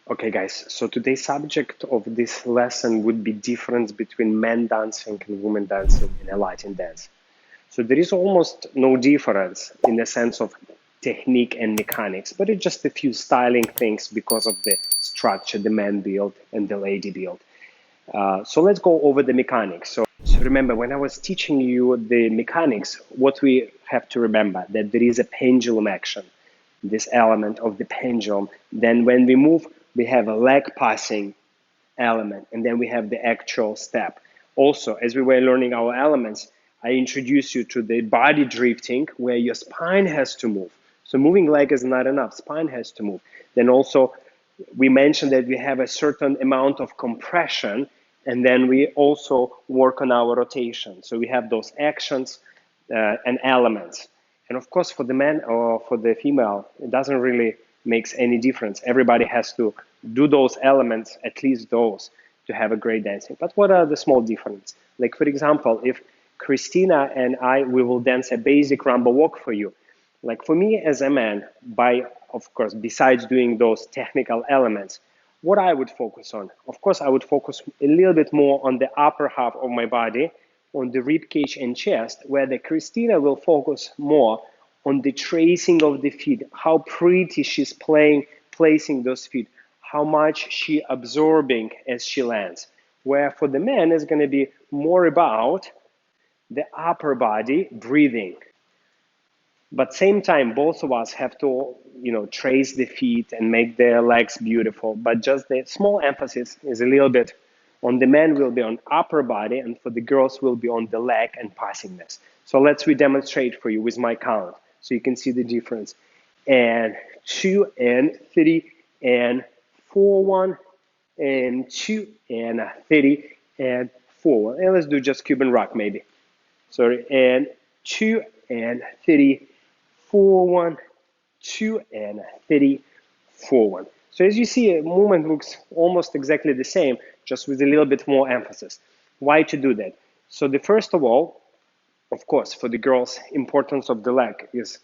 Okay, guys, so today's subject of this lesson would be difference between men dancing and women dancing in a Latin dance. So there is almost no difference in the sense of technique and mechanics, but it's just a few styling things because of the structure the man build and the lady build. So let's go over the mechanics. So remember, when I was teaching you the mechanics, what we have to remember, that there is a pendulum action, this element of the pendulum. Then when we move, we have a leg passing element, and then we have the actual step. Also, as we were learning our elements, I introduced you to the body drifting, where your spine has to move. So moving leg is not enough, spine has to move. Then also, we mentioned that we have a certain amount of compression, and then we also work on our rotation. So we have those actions and elements. And of course, for the man or for the female, it doesn't really make any difference. Everybody has to do those elements, at least those, to have a great dancing. But what are the small differences? Like, for example, if Kristina and we will dance a basic rumba walk for you. Like for me as a man, of course, besides doing those technical elements, what I would focus on? Of course, I would focus a little bit more on the upper half of my body, on the rib cage and chest, where the Kristina will focus more on the tracing of the feet, how pretty she's placing those feet, how much she absorbing as she lands. Where for the man, it's going to be more about the upper body breathing. But same time, both of us have to, trace the feet and make their legs beautiful. But just the small emphasis is a little bit on the men will be on upper body, and for the girls will be on the leg and passingness. So let's demonstrate for you with my count, so you can see the difference. And 2 and 3 and 4 1 and 2 and 3 and 4 1. And let's do just Cuban rock maybe. Sorry, and 2 and 3 4 1 2 and 3 4 1. So as you see, movement looks almost exactly the same, just with a little bit more emphasis. Why to do that? So the first of all, of course, for the girls, importance of the leg is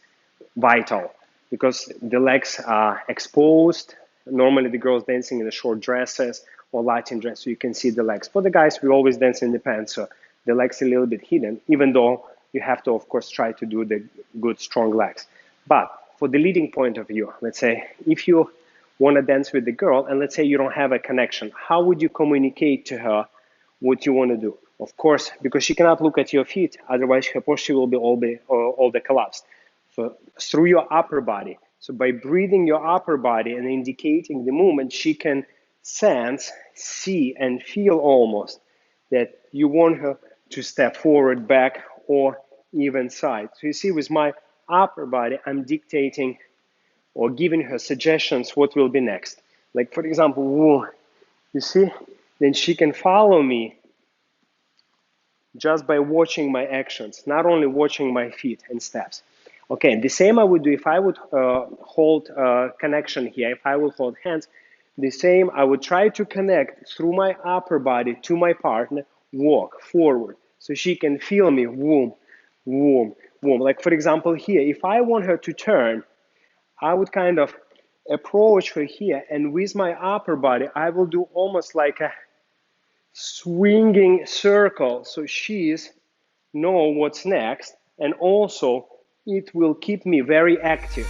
vital, because the legs are exposed. Normally the girls dancing in the short dresses or Latin dress, so you can see the legs. For the guys, we always dance in the pants, so the legs are a little bit hidden, even though you have to, of course, try to do the good, strong legs. But for the leading point of view, let's say, if you want to dance with the girl, and let's say you don't have a connection, how would you communicate to her what you want to do? Of course, because she cannot look at your feet, otherwise her posture will be all the collapsed. So through your upper body. So by breathing your upper body and indicating the movement, she can sense, see, and feel almost that you want her to step forward, back, or even side. So you see, with my upper body, I'm dictating or giving her suggestions what will be next. Like, for example, woo, you see? Then she can follow me just by watching my actions, not only watching my feet and steps. Okay, the same I would do if I would hold connection here, if I would hold hands. The same, I would try to connect through my upper body to my partner, walk forward, so she can feel me, whoom, whoom, whoom. Like, for example, here, if I want her to turn, I would kind of approach her here, and with my upper body, I will do almost like a swinging circle, so she's know what's next, and also it will keep me very active.